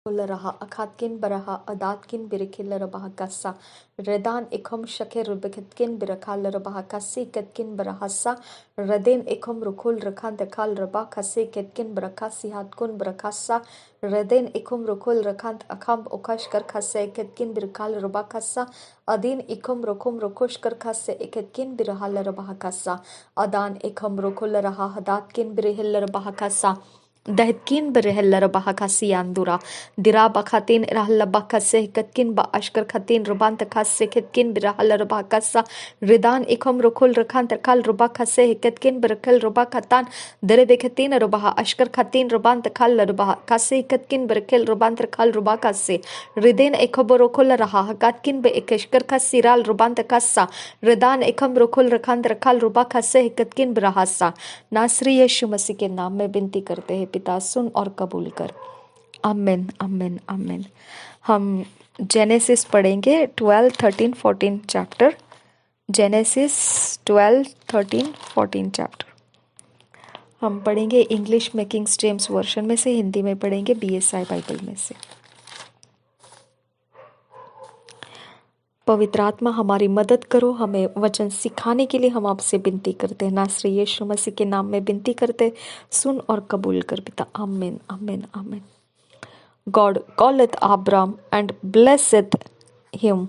Laraha akatkin baraha adatkin birikil larabaha kassa redan ekom shake rubekatkin birakal larabaha kassi ketkin barahassa reden ekom rukul rakan dekal rabah kassi ketkin barakasi hatkun barakassa reden ekom rukul rakant akam okash kar kasse ketkin birakal rabah kassa adin ekom rukum rukush kar kasse eketkin birahal larabaha kassa adan ekom rukul laraha hadatkin birihil larabaha kassa Dahitkin berehel baha kasi andura dira bakatin rahal bakase katkin ba ashkar khatin ruban takase ketkin birahal bakasa ridan ikom rukul rakan takal rubakase ketkin berakal rubakatan dere bekatin rubaha ashkar khatin ruban takal rubaha kase ketkin berakal ruban takal rubakase riden ekoborokul raha katkin be ekeshkar kasiral ruban takasa ridan ikom rukul rakan takal rubakase ketkin birahasa नासरी यीशु मसीह के नाम में विनती करते हैं पिता सुन और कबूल कर आमीन आमीन आमीन। हम जेनेसिस पढ़ेंगे 12, 13, 14 चैप्टर जेनेसिस 12, 13, 14 चैप्टर हम पढ़ेंगे इंग्लिश में किंग्स जेम्स वर्शन में से हिंदी में पढ़ेंगे BSI बाइबल में से। पवित्र आत्मा हमारी मदद करो, हमें वचन सिखाने के लिए हम आपसे विनती करते हैं नासरी यीशु मसीह के नाम में विनती करते, सुन और कबूल कर पिता आमीन आमीन आमीन। God calleth Abram and blesseth him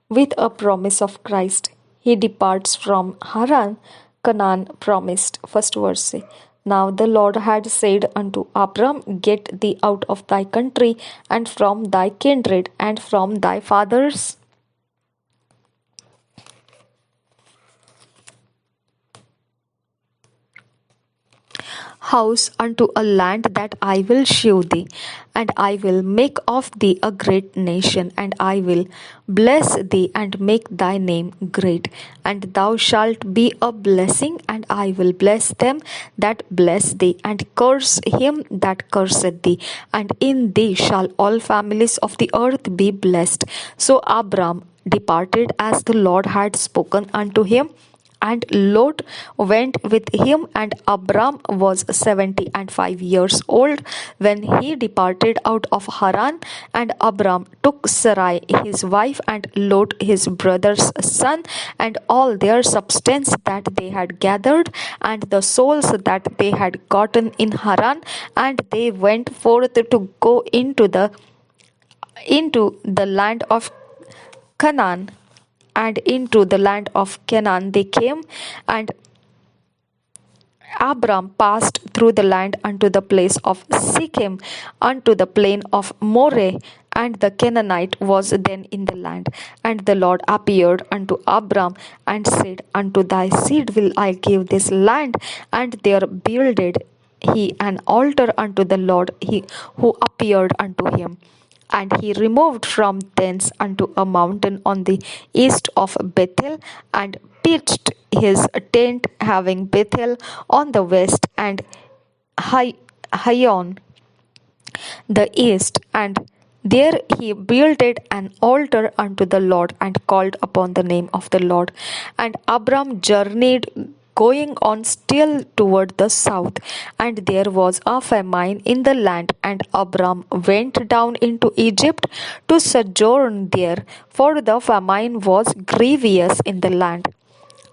with a promise of Christ. He departs from Haran, Canaan promised. First verse say, Now the Lord had said unto Abram, Get thee out of thy country and from thy kindred and from thy fathers' house unto a land that I will shew thee, and I will make of thee a great nation, and I will bless thee and make thy name great, and thou shalt be a blessing, and I will bless them that bless thee, and curse him that curseth thee, and in thee shall all families of the earth be blessed. So Abram departed as the Lord had spoken unto him, and Lot went with him, and Abram was 75 years old when he departed out of Haran. And Abram took Sarai his wife, and Lot his brother's son, and all their substance that they had gathered, and the souls that they had gotten in Haran, and they went forth to go into the land of Canaan. And into the land of Canaan they came, and Abram passed through the land unto the place of Shechem, unto the plain of Moreh, and the Canaanite was then in the land. And the Lord appeared unto Abram, and said, Unto thy seed will I give this land. And there builded he an altar unto the Lord, he who appeared unto him. And he removed from thence unto a mountain on the east of Bethel, and pitched his tent, having Bethel on the west, and Hion the east. And there he builded an altar unto the Lord, and called upon the name of the Lord. And Abram journeyed, going on still toward the south, and there was a famine in the land, and Abram went down into Egypt to sojourn there, for the famine was grievous in the land.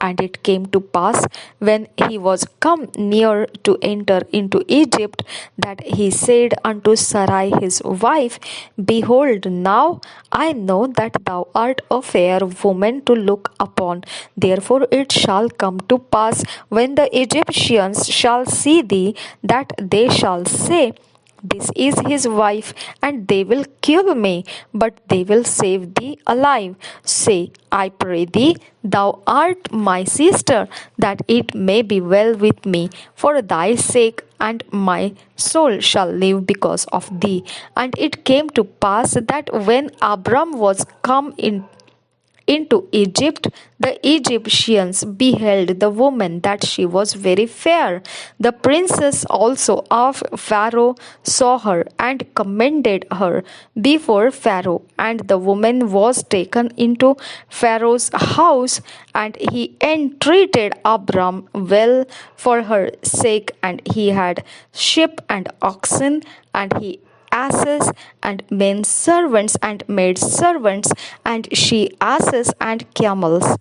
And it came to pass, when he was come near to enter into Egypt, that he said unto Sarai his wife, Behold, now I know that thou art a fair woman to look upon. Therefore it shall come to pass, when the Egyptians shall see thee, that they shall say, This is his wife, and they will kill me, but they will save thee alive. Say, I pray thee, thou art my sister, that it may be well with me for thy sake, and my soul shall live because of thee. And it came to pass that when Abram was come into Egypt, the Egyptians beheld the woman that she was very fair. The princess also of Pharaoh saw her, and commended her before Pharaoh. And the woman was taken into Pharaoh's house, and he entreated Abram well for her sake, and he had sheep and oxen, and he asses, and men servants and maid servants, and she asses and camels.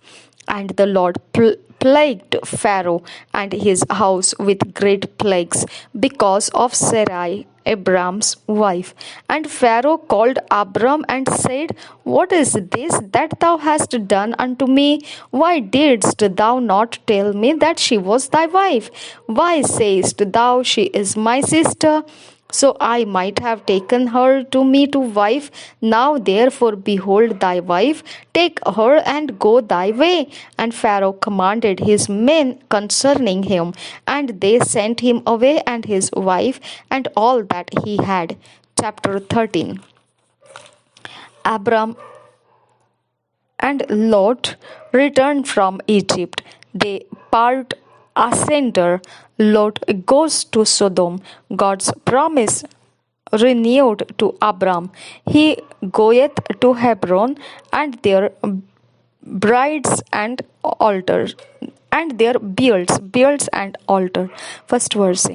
And the Lord plagued Pharaoh and his house with great plagues because of Sarai, Abram's wife. And Pharaoh called Abram and said, What is this that thou hast done unto me? Why didst thou not tell me that she was thy wife? Why sayest thou, She is my sister? So I might have taken her to me to wife. Now therefore behold thy wife, take her and go thy way. And Pharaoh commanded his men concerning him, and they sent him away and his wife and all that he had. Chapter 13. Abram and Lot returned from Egypt. They part asunder. Lot goes to Sodom. God's promise renewed to Abram. He goeth to Hebron, and their brides and altars, and their beards and altar. First verse.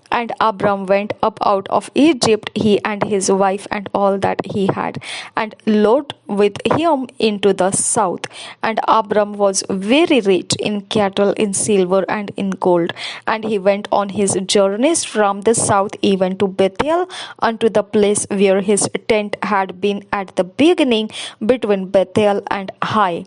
And Abram went up out of Egypt, he and his wife and all that he had, and Lot with him into the south. And Abram was very rich in cattle, in silver, and in gold. And he went on his journeys from the south even to Bethel, unto the place where his tent had been at the beginning, between Bethel and Hai,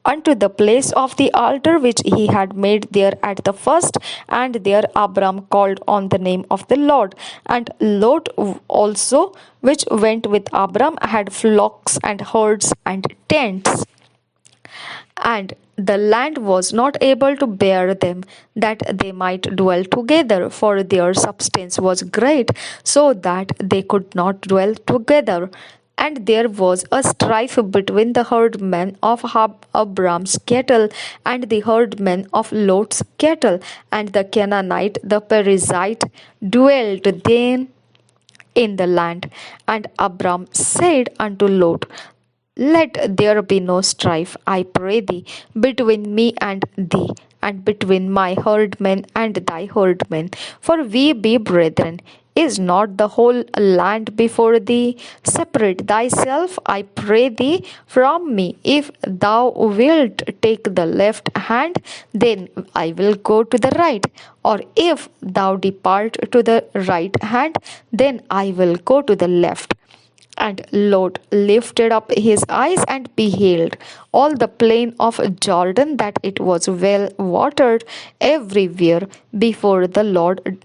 unto the place of the altar which he had made there at the first. And there Abram called on the name of the Lord. And Lot also, which went with Abram, had flocks and herds and tents. And the land was not able to bear them, that they might dwell together, for their substance was great, so that they could not dwell together. And there was a strife between the herdmen of Abram's cattle and the herdmen of Lot's cattle. And the Canaanite, the Perizzite, dwelt then in the land. And Abram said unto Lot, Let there be no strife, I pray thee, between me and thee, and between my herdmen and thy herdmen, for we be brethren. Is not the whole land before thee? Separate thyself, I pray thee, from me. If thou wilt take the left hand, then I will go to the right. Or if thou depart to the right hand, then I will go to the left. And Lot lifted up his eyes and beheld all the plain of Jordan, that it was well watered everywhere, before the Lord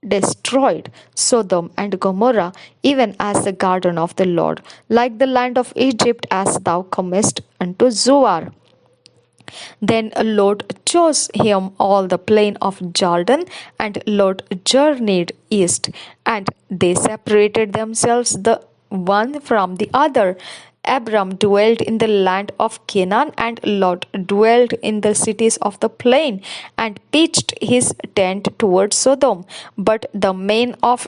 destroyed Sodom and Gomorrah, even as the garden of the Lord, like the land of Egypt, as thou comest unto Zoar. Then Lot chose him all the plain of Jordan, and Lot journeyed east, and they separated themselves the one from the other. Abram dwelt in the land of Canaan, and Lot dwelt in the cities of the plain, and pitched his tent toward Sodom. But the men of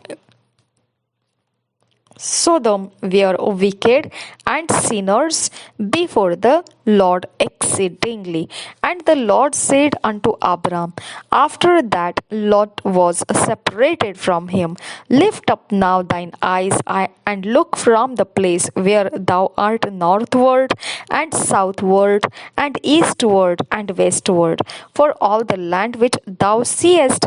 Sodom were wicked and sinners before the Lord exceedingly. And the Lord said unto Abram, after that Lot was separated from him, Lift up now thine eyes and look from the place where thou art northward and southward and eastward and westward, for all the land which thou seest,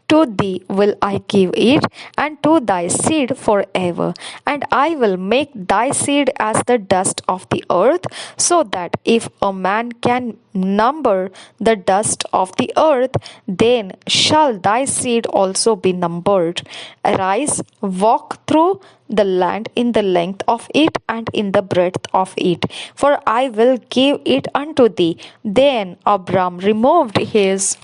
to thee will I give it, and to thy seed forever. And I will make thy seed as the dust of the earth, so that if a man can number the dust of the earth, then shall thy seed also be numbered. Arise, walk through the land in the length of it and in the breadth of it, for I will give it unto thee. Then Abram removed his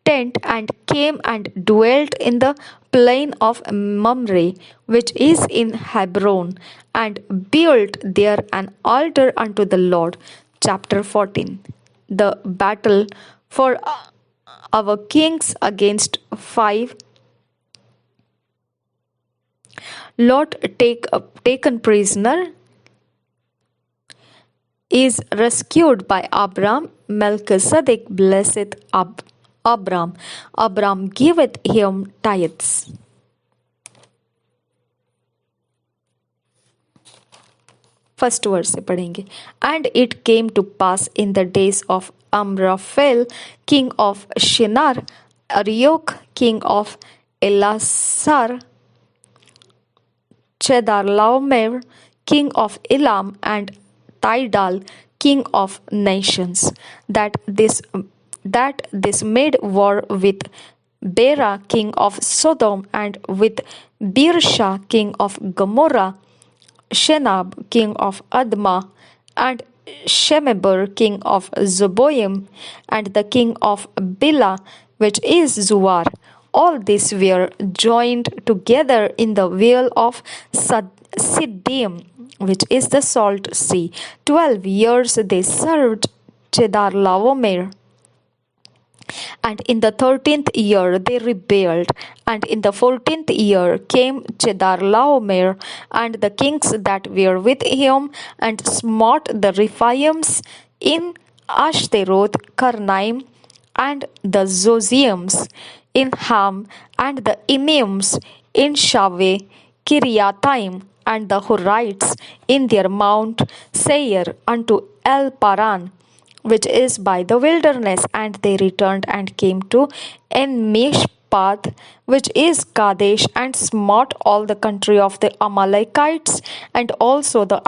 tent and came and dwelt in the plain of Mamre, which is in Hebron, and built there an altar unto the Lord. Chapter 14. The battle for our kings against 5. Lot taken prisoner is rescued by Abram. Melchizedek blesseth Abram. Abram giveth him tithes. First verse से पढ़ेंगे. And it came to pass in the days of Amraphel, king of Shinar, Arioch, king of Elasar, Chedorlaomer, king of Elam, and Tidal, king of nations, that this made war with Bera, king of Sodom, and with Birsha, king of Gomorrah, Shenab, king of Admah, and Shemeber, king of Zeboim, and the king of Bela, which is Zuar. All these were joined together in the vale of Siddim, which is the salt sea. 12 years they served Chedorlaomer. And in the 13th year they rebelled, and in the 14th year came Chedorlaomer and the kings that were with him, and smote the Rephaims in Ashtaroth, Karnaim, and the Zosians in Ham, and the Emims in Shaveh, Kiriathaim, and the Horites in their mount Seir unto El Paran, which is by the wilderness. And they returned and came to En-Mishpath, which is Kadesh, and smote all the country of the Amalekites, and also the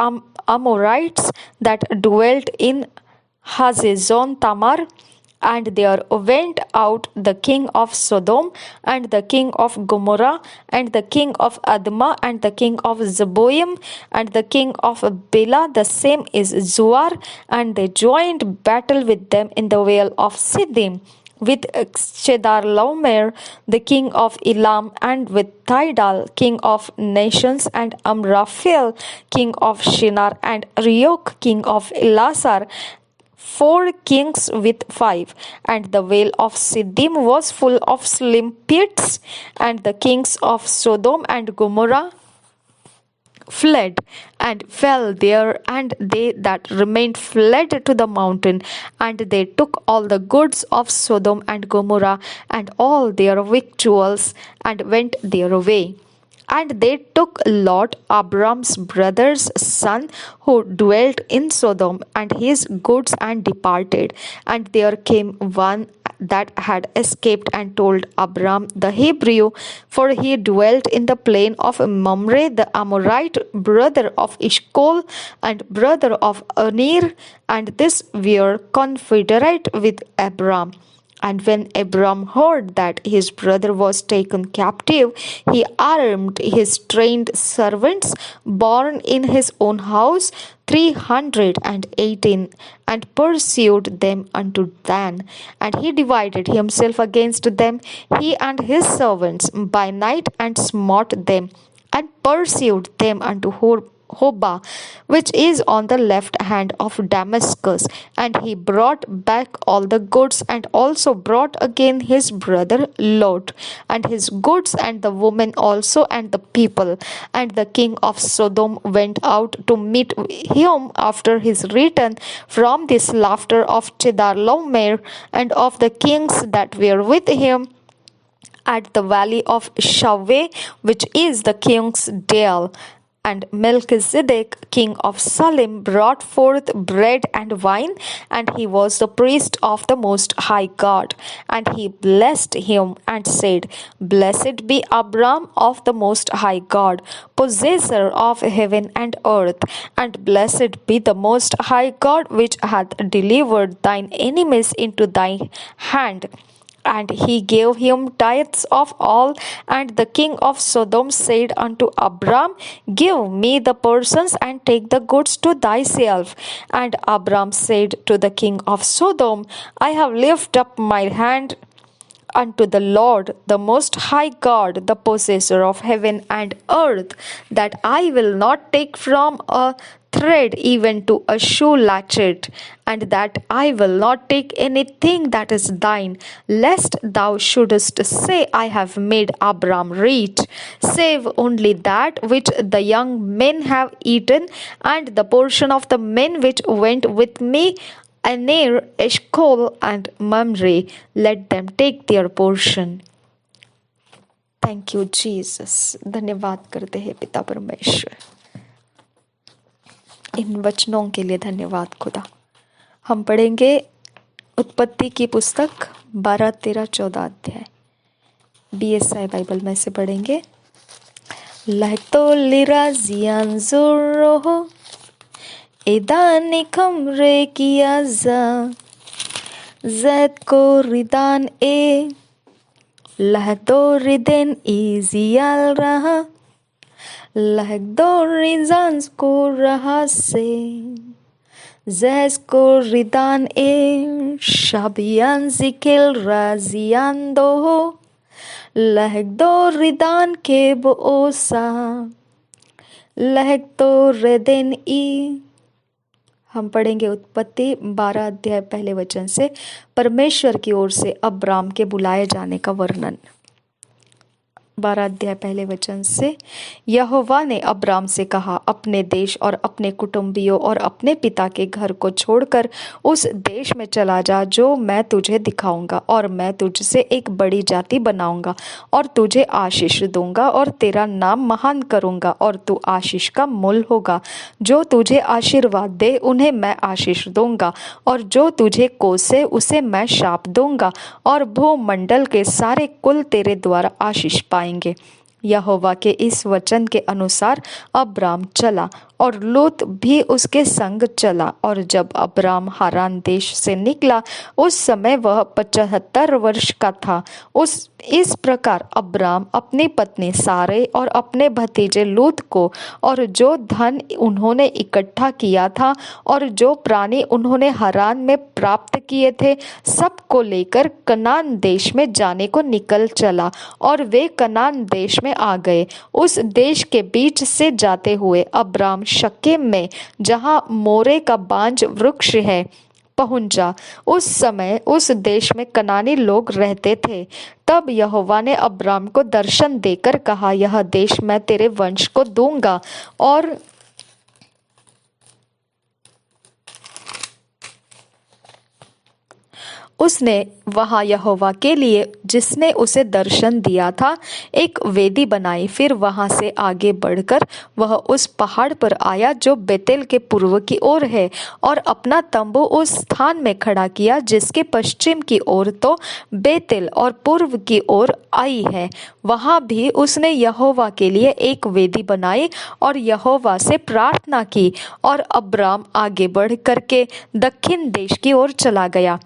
Amorites that dwelt in Hazezon Tamar. And there went out the king of Sodom, and the king of Gomorrah, and the king of Admah, and the king of Zeboim, and the king of Bela, the same is Zuar, and they joined battle with them in the vale of Siddim, with Chedorlaomer, the king of Elam, and with Tidal, king of nations, and Amraphel, king of Shinar, and Arioch, king of Elasar, 4 kings with 5. And the vale of Siddim was full of slim pits, and the kings of Sodom and Gomorrah fled and fell there, and they that remained fled to the mountain. And they took all the goods of Sodom and Gomorrah and all their victuals, and went their way. And they took Lot, Abram's brother's son, who dwelt in Sodom, and his goods, and departed. And there came one that had escaped, and told Abram the Hebrew, for he dwelt in the plain of Mamre the Amorite, brother of Eshcol, and brother of Aner, and this were confederate with Abram. And when Abram heard that his brother was taken captive, he armed his trained servants born in his own house 318, and pursued them unto Dan. And he divided himself against them, he and his servants, by night, and smote them, and pursued them unto Hobah, which is on the left hand of Damascus. And he brought back all the goods, and also brought again his brother Lot, and his goods, and the women also, and the people. And the king of Sodom went out to meet him after his return from the slaughter of Chedorlaomer, and of the kings that were with him, at the valley of Shaveh, which is the king's dale. And Melchizedek, king of Salem, brought forth bread and wine, and he was the priest of the Most High God. And he blessed him, and said, Blessed be Abram of the Most High God, possessor of heaven and earth, and blessed be the Most High God, which hath delivered thine enemies into thy hand. And he gave him tithes of all. And the king of Sodom said unto Abram, Give me the persons, and take the goods to thyself. And Abram said to the king of Sodom, I have lifted up my hand unto the Lord, the Most High God, the possessor of heaven and earth, that I will not take from a thread even to a shoe latchet, and that I will not take anything that is thine, lest thou shouldest say, I have made Abram rich, save only that which the young men have eaten, and the portion of the men which went with me, Aner, Eshcol, and Mamre, let them take their portion. Thank you Jesus. धन्यवाद करते हैं पिता परमेश्वर, इन वचनों के लिए धन्यवाद खुदा। हम पढ़ेंगे उत्पत्ति की पुस्तक 12, 13, 14 अध्याय। BSI बाइबल में से पढ़ेंगे। Lahto lirazian zoro edani kamre kiaza zet ko ridan e lahto riden izial raha lahto rizans ko raha se zes ko ridan e shabian zikil razian doho लहक दो रिदान के बोसा लहक दो रेदेन ई। हम पढ़ेंगे उत्पत्ति 12 अध्याय पहले वचन से। परमेश्वर की ओर से अब्राम के बुलाए जाने का वर्णन। 12 अध्याय पहले वचन से। यहोवा ने अब्राम से कहा, अपने देश और अपने कुटुंबियों और अपने पिता के घर को छोड़कर उस देश में चला जा जो मैं तुझे दिखाऊंगा, और मैं तुझसे एक बड़ी जाति बनाऊंगा और तुझे आशीष दूंगा और तेरा नाम महान करूंगा और तू आशीष का मूल होगा। जो तुझे आशीर्वाद दे उन्हें मैं आशीष दूंगा और जो तुझे कोसे उसे मैं शाप दूंगा, और भूमंडल के सारे कुल तेरे द्वारा आशीष पाएंगे। यहोवा के इस वचन के अनुसार अब्राम चला और लूत भी उसके संग चला। और जब अब्राम हारान देश से निकला उस समय वह 75 वर्ष का था। इस प्रकार अब्राम अपनी पत्नी सारे और अपने भतीजे लूत को और जो धन उन्होंने इकट्ठा किया था और जो प्राणी उन्होंने हारान में प्राप्त किए थे सबको लेकर कनान देश में जाने को निकल चला, और वे कनान देश में आ गए। उस देश के बीच से जाते हुए अब्राम शकेम में, जहाँ मोरे का बांज वृक्ष है, पहुंचा। उस समय उस देश में कनानी लोग रहते थे। तब यहोवा ने अब्राम को दर्शन देकर कहा, यह देश मैं तेरे वंश को दूंगा और उसने वहां यहोवा के लिए, जिसने उसे दर्शन दिया था, एक वेदी बनाई। फिर वहां से आगे बढ़कर वह उस पहाड़ पर आया जो बेतेल के पूर्व की ओर है, और अपना तंबू उस स्थान में खड़ा किया जिसके पश्चिम की ओर तो बेतेल और पूर्व की ओर आई है। वहां भी उसने यहोवा के लिए एक वेदी बनाई और यहोवा से प्रार्थना की। और अब्राम आगे बढ़ करके दक्षिण देश की ओर चला गया।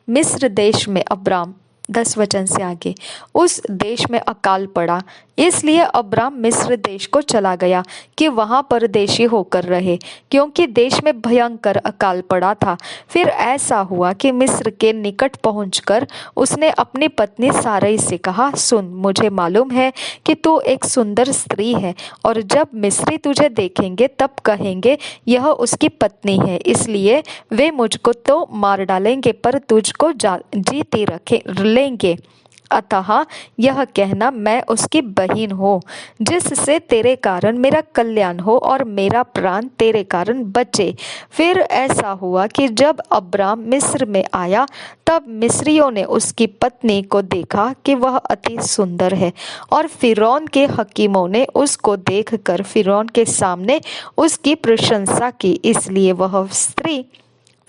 मिस्र देश में अब्राम, 10 वचन से आगे, उस देश में अकाल पड़ा, इसलिए अब्राम मिस्र देश को चला गया कि वहां परदेशी होकर रहे, क्योंकि देश में भयंकर अकाल पड़ा था। फिर ऐसा हुआ कि मिस्र के निकट पहुंचकर उसने अपनी पत्नी सारै से कहा, सुन, मुझे मालूम है कि तू एक सुंदर स्त्री है, और जब मिस्री तुझे देखेंगे तब कहेंगे यह उसकी पत्नी है, इसलिए वे मुझको तो मार डालेंगे पर तुझको जीती रखे लेंगे। अतः यह कहना, मैं उसकी बहन हूँ, जिससे तेरे कारण मेरा कल्याण हो और मेरा प्राण तेरे कारण बचे। फिर ऐसा हुआ कि जब अब्राम मिस्र में आया तब मिस्रियों ने उसकी पत्नी को देखा कि वह अति सुंदर है, और फिरौन के हकीमों ने उसको देखकर फिरौन के सामने उसकी प्रशंसा की, इसलिए वह स्त्री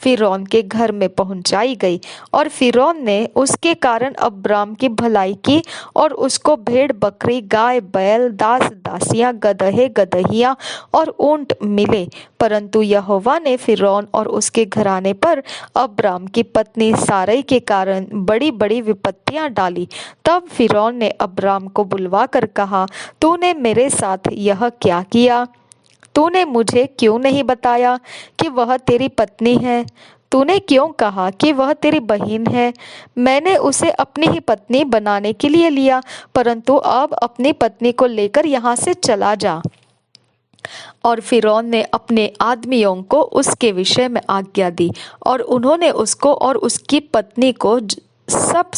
फिरौन के घर में पहुंचाई गई। और फिरौन ने उसके कारण अब्राम की भलाई की और उसको भेड़ बकरी, गाय बैल, दास दासियां, गदहे गदहियां और ऊंट मिले। परंतु यहोवा ने फिरौन और उसके घराने पर अब्राम की पत्नी सारै के कारण बड़ी बड़ी विपत्तियां डाली। तब फिरौन ने अब्राम को बुलवा कर कहा, तूने मेरे साथ यह क्या किया? तूने मुझे क्यों नहीं बताया कि वह तेरी पत्नी है? तूने क्यों कहा कि वह तेरी बहन है? मैंने उसे अपनी ही पत्नी बनाने के लिए लिया, परंतु अब अपनी पत्नी को लेकर यहाँ से चला जा। और फिरौन ने अपने आदमियों को उसके विषय में आज्ञा दी, और उन्होंने उसको और उसकी पत्नी को सब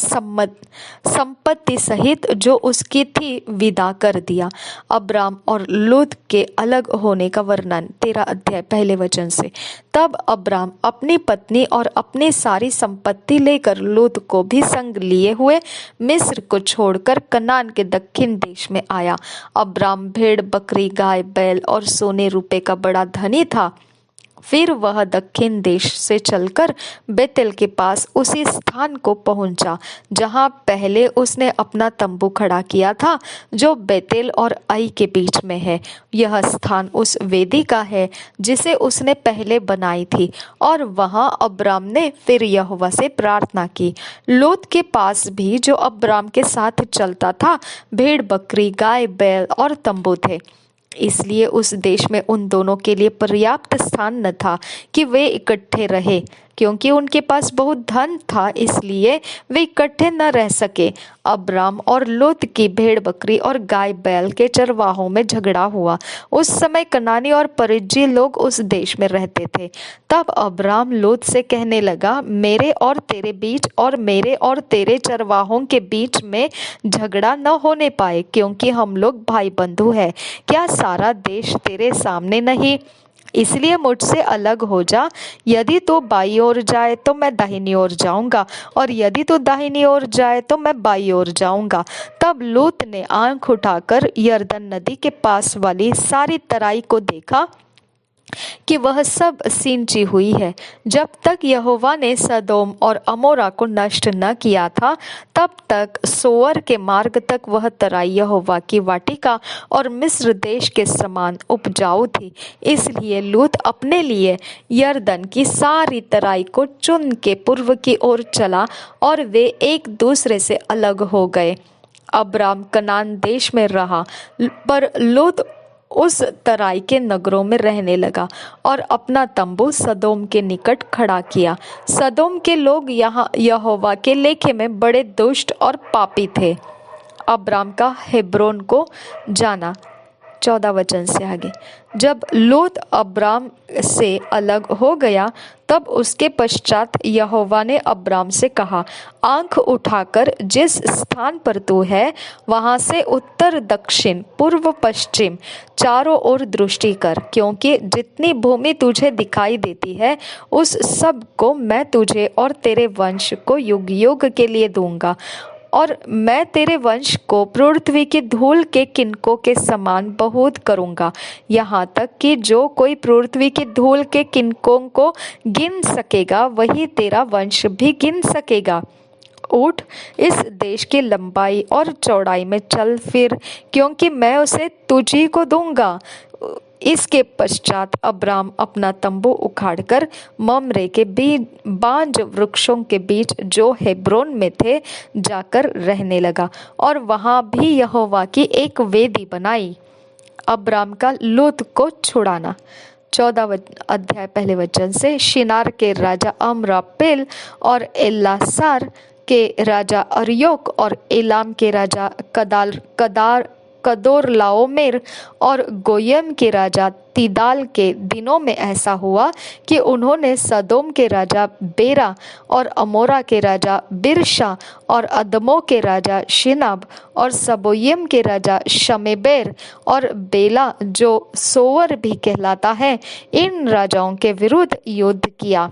संपत्ति सहित जो उसकी थी विदा कर दिया। अब्राम और लूत के अलग होने का वर्णन 13 अध्याय पहले वचन से। तब अब्राम अपनी पत्नी और अपनी सारी संपत्ति लेकर लूत को भी संग लिए हुए मिस्र को छोड़कर कनान के दक्षिण देश में आया। अब्राम भेड़ बकरी गाय बैल और सोने रुपए का बड़ा धनी था। फिर वह दक्षिण देश से चलकर बेतेल के पास उसी स्थान को पहुंचा जहां पहले उसने अपना तंबू खड़ा किया था, जो बेतेल और आई के बीच में है। यह स्थान उस वेदी का है जिसे उसने पहले बनाई थी। और वहां अब्राम ने फिर यहोवा से प्रार्थना की। लूत के पास भी, जो अब्राम के साथ चलता था, भेड़ बकरी गाय बैल और तंबू थे। इसलिए उस देश में उन दोनों के लिए पर्याप्त स्थान न था कि वे इकट्ठे रहे। क्योंकि उनके पास बहुत धन था, इसलिए वे इकट्ठे न रह सके। अब्राम और लूत की भेड़ बकरी और गाय बैल के चरवाहों में झगड़ा हुआ। उस समय कनानी और परिज्जी लोग उस देश में रहते थे। तब अब्राम लूत से कहने लगा, मेरे और तेरे बीच और मेरे और तेरे चरवाहों के बीच में झगड़ा न होने पाए, क्योंकि हम लोग भाई बंधु हैं। क्या सारा देश तेरे सामने नहीं? इसलिए मुझसे अलग हो जा। यदि तू बाईं ओर जाए तो मैं दाहिनी ओर जाऊंगा, और यदि तू दाहिनी ओर जाए तो मैं बाईं ओर जाऊंगा। तब लूत ने आंख उठाकर यरदन नदी के पास वाली सारी तराई को देखा कि वह सब सिंची हुई है। जब तक यहोवा ने सदोम और अमोरा को नष्ट न किया था, तब तक सोअर के मार्ग तक वह तराई यहोवा की वाटिका और मिस्र देश के समान उपजाऊ थी। इसलिए लूत अपने लिए यरदन की सारी तराई को चुन के पूर्व की ओर चला, और वे एक दूसरे से अलग हो गए। अब्राम कनान देश में रहा, पर लूत उस तराई के नगरों में रहने लगा और अपना तंबू सदोम के निकट खड़ा किया। सदोम के लोग यहाँ यहोवा के लेखे में बड़े दुष्ट और पापी थे। अब्राम का हेब्रोन को जाना 14 वचन से आगे। जब लूत अब्राम से अलग हो गया, तब उसके पश्चात यहोवा ने अब्राम से कहा, आंख उठाकर जिस स्थान पर तू है वहां से उत्तर दक्षिण पूर्व पश्चिम चारों ओर दृष्टि कर, क्योंकि जितनी भूमि तुझे दिखाई देती है उस सब को मैं तुझे और तेरे वंश को युग युग के लिए दूंगा। और मैं तेरे वंश को पृथ्वी की धूल के किनकों के समान बहुत करूंगा, यहाँ तक कि जो कोई पृथ्वी की धूल के किनकों को गिन सकेगा वही तेरा वंश भी गिन सकेगा। उठ, इस देश की लंबाई और चौड़ाई में चल फिर, क्योंकि मैं उसे तुझी को दूंगा। इसके पश्चात अब्राम अपना तंबू उखाड़कर ममरे के बांज वृक्षों के बीच जो हेब्रोन में थे जाकर रहने लगा, और वहां भी यहोवा की एक वेदी बनाई। अब्राम का लूत को छुड़ाना 14 अध्याय पहले वचन से। शिनार के राजा अमरापेल और एल्लासार के राजा अर्योक और एलाम के राजा कदोरलाओमेर और गोयम के राजा तीदाल के दिनों में ऐसा हुआ कि उन्होंने सदोम के राजा बेरा और अमोरा के राजा बिरशा और अदमों के राजा शिनाब और सबोयम के राजा शमेबेर और बेला, जो सोवर भी कहलाता है, इन राजाओं के विरुद्ध युद्ध किया।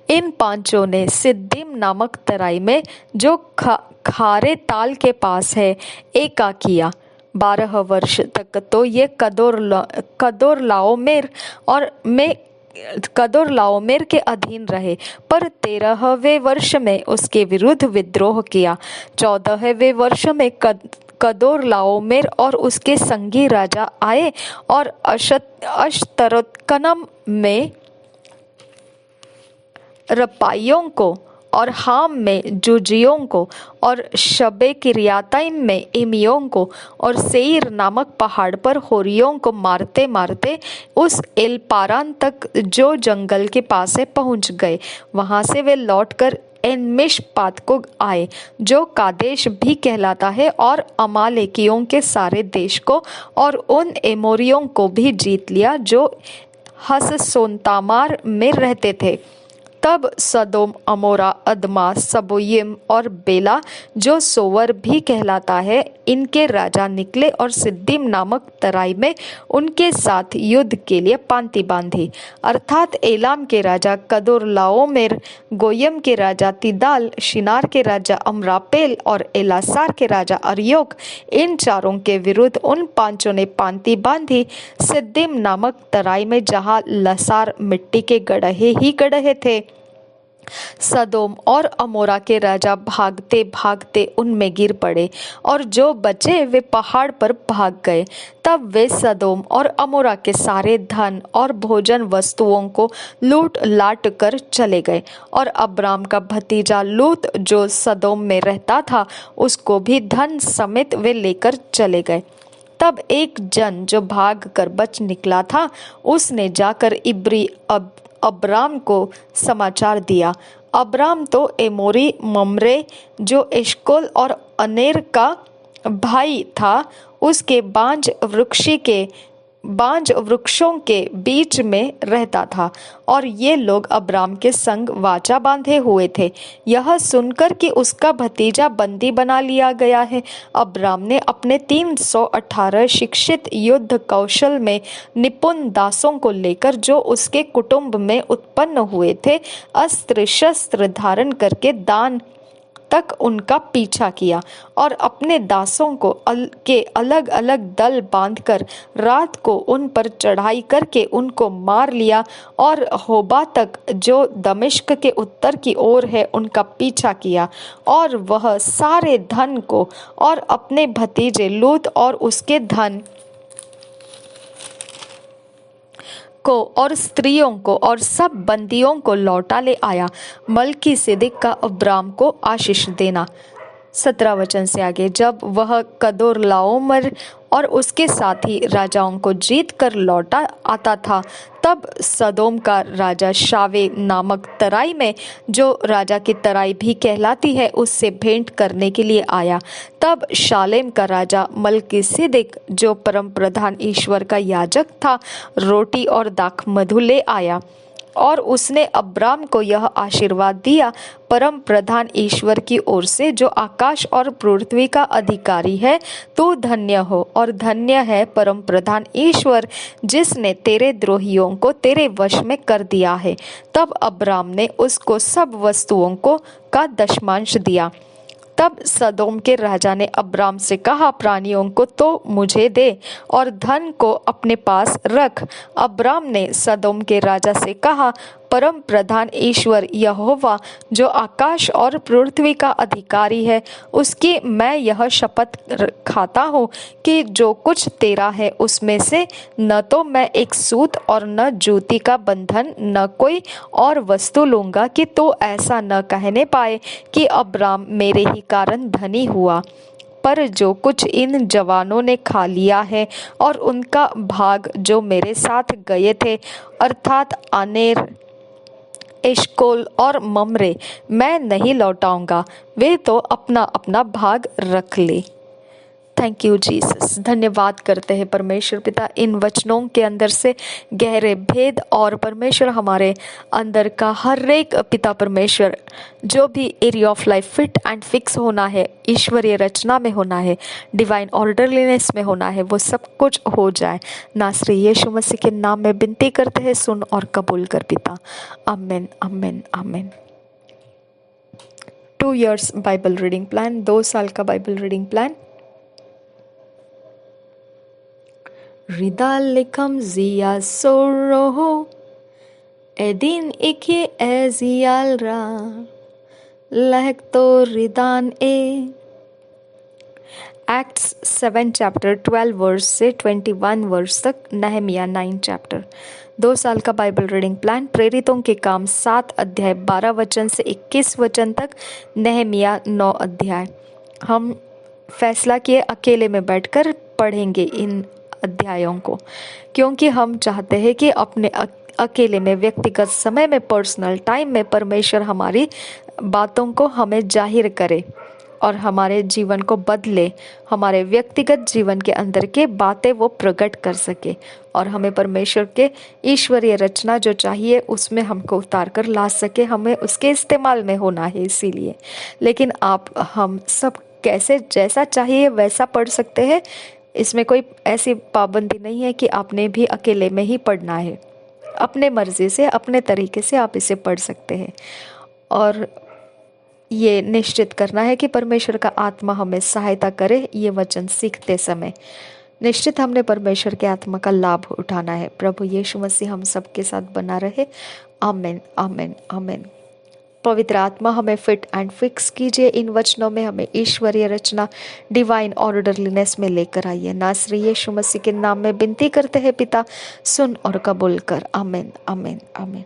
इन पांचों ने सिद्दीम नामक तराई में, जो खारे ताल के पास है, एका किया। 12 वर्ष तक तो ये कदोरलाओमेर के अधीन रहे, पर 13वें वर्ष में उसके विरुद्ध विद्रोह किया। 14वें वर्ष में कदोरलाओमेर और उसके संगी राजा आए और अश्तरोत्कनम में रपाइयों को और हाम में जूजियों को और शबे किरियाताइम में एमियों को और सेईर नामक पहाड़ पर होरियों को मारते मारते उस एलपारान तक जो जंगल के पास है पहुंच गए। वहां से वे लौटकर एनमिशपात को आए, जो कादेश भी कहलाता है, और अमालेकियों के सारे देश को और उन एमोरियों को भी जीत लिया जो हससोनतामार में रहते थे। तब सदोम, अमोरा, अदमा, सबोयिम और बेला, जो सोवर भी कहलाता है, इनके राजा निकले और सिद्दीम नामक तराई में उनके साथ युद्ध के लिए पांति बांधी। अर्थात एलाम के राजा कदोरलाओमेर, गोयम के राजा तिदाल, शिनार के राजा अमरापेल और एलासार के राजा अर्योक, इन चारों के विरुद्ध उन पांचों ने पांति बांधी सिद्दीम नामक तराई में, जहां लसार मिट्टी के गड़हे ही गड़हे थे। सदोम और अमोरा के राजा भागते भागते उनमें गिर पड़े और जो बचे वे पहाड़ पर भाग गए। तब वे सदोम और अमोरा के सारे धन और भोजन वस्तुओं को लूट लाट कर चले गए और अब्राम का भतीजा लूत, जो सदोम में रहता था, उसको भी धन समेत वे लेकर चले गए। तब एक जन जो भाग कर बच निकला था, उसने जाकर इब्री अब्राम को समाचार दिया। अब्राम तो एमोरी मम्रे, जो एशकोल और अनेर का भाई था, उसके बांज वृक्षों के बीच में रहता था और ये लोग अब्राम के संग वाचा बांधे हुए थे। यह सुनकर कि उसका भतीजा बंदी बना लिया गया है, अब्राम ने अपने 318 शिक्षित युद्ध कौशल में निपुण दासों को लेकर, जो उसके कुटुंब में उत्पन्न हुए थे, अस्त्र शस्त्र धारण करके दान तक उनका पीछा किया और अपने दासों को के अलग अलग दल बांधकर रात को उन पर चढ़ाई करके उनको मार लिया और होबा तक, जो दमिश्क के उत्तर की ओर है, उनका पीछा किया और वह सारे धन को और अपने भतीजे लूत और उसके धन को और स्त्रियों को और सब बंदियों को लौटा ले आया। मल्कीसिदक का अब्राम को आशीष देना। 17 वचन से आगे, जब वह कदोरलाओमर और उसके साथी राजाओं को जीत कर लौटा आता था, तब सदोम का राजा शावे नामक तराई में, जो राजा की तराई भी कहलाती है, उससे भेंट करने के लिए आया। तब शालेम का राजा मल्कीसिदक, जो परम प्रधान ईश्वर का याजक था, रोटी और दाख मधु ले आया और उसने अब्राम को यह आशीर्वाद दिया, परम प्रधान ईश्वर की ओर से, जो आकाश और पृथ्वी का अधिकारी है, तू धन्य हो और धन्य है परम प्रधान ईश्वर, जिसने तेरे द्रोहियों को तेरे वश में कर दिया है। तब अब्राम ने उसको सब वस्तुओं को का दशमांश दिया। तब सदोम के राजा ने अब्राम से कहा, प्राणियों को तो मुझे दे और धन को अपने पास रख। अब्राम ने सदोम के राजा से कहा, परम प्रधान ईश्वर यहोवा, जो आकाश और पृथ्वी का अधिकारी है, उसकी मैं यह शपथ खाता हूँ कि जो कुछ तेरा है उसमें से न तो मैं एक सूत और न जूती का बंधन, न कोई और वस्तु लूंगा, कि तो ऐसा न कहने पाए कि अब्राम मेरे ही कारण धनी हुआ। पर जो कुछ इन जवानों ने खा लिया है और उनका भाग जो मेरे साथ गए थे, अर्थात आनेर, एशकोल और मम्रे, मैं नहीं लौटाऊंगा, वे तो अपना अपना भाग रख ले। Thank you Jesus. धन्यवाद करते हैं परमेश्वर पिता इन वचनों के अंदर से गहरे भेद, और परमेश्वर हमारे अंदर का हर एक पिता परमेश्वर, जो भी area of life fit and fix होना है, ईश्वरीय रचना में होना है, डिवाइन ऑर्डरलीनेस में होना है, वो सब कुछ हो जाए। नासरी यीशु मसीह के नाम में विनती करते हैं, सुन और कबूल कर पिता। आमीन, आमीन, आमीन। 2 years बाइबल रीडिंग प्लान, 2 साल का Bible reading plan. Ridalekam zia soroho edin iki ezialra lehto ridan e। Acts 7 chapter 12 verse से 21 वर्स तक, नहमिया 9 चैप्टर। 2 साल का बाइबल रीडिंग प्लान। प्रेरितों के काम 7 अध्याय 12 वचन से 21 वचन तक, नहमिया 9 अध्याय। हम फैसला किए अकेले में बैठकर पढ़ेंगे इन अध्यायों को, क्योंकि हम चाहते हैं कि अपने अकेले में, व्यक्तिगत समय में, पर्सनल टाइम में परमेश्वर हमारी बातों को हमें जाहिर करे और हमारे जीवन को बदले, हमारे व्यक्तिगत जीवन के अंदर के बातें वो प्रकट कर सके और हमें परमेश्वर के ईश्वरीय रचना जो चाहिए उसमें हमको उतार कर ला सके। हमें उसके इस्तेमाल में होना है इसीलिए। लेकिन आप हम सब कैसे जैसा चाहिए वैसा पढ़ सकते हैं, इसमें कोई ऐसी पाबंदी नहीं है कि आपने भी अकेले में ही पढ़ना है। अपने मर्जी से अपने तरीके से आप इसे पढ़ सकते हैं और ये निश्चित करना है कि परमेश्वर का आत्मा हमें सहायता करे ये वचन सीखते समय। निश्चित हमने परमेश्वर के आत्मा का लाभ उठाना है। प्रभु यीशु मसीह हम सबके साथ बना रहे। आमीन आमीन आमीन। पवित्र आत्मा हमें फिट एंड फिक्स कीजिए इन वचनों में, हमें ईश्वरीय रचना डिवाइन ऑर्डरलीनेस में लेकर आइए। नासरी यीशु मसीह के नाम में विनती करते हैं पिता, सुन और कबूल कर। आमीन आमीन आमीन।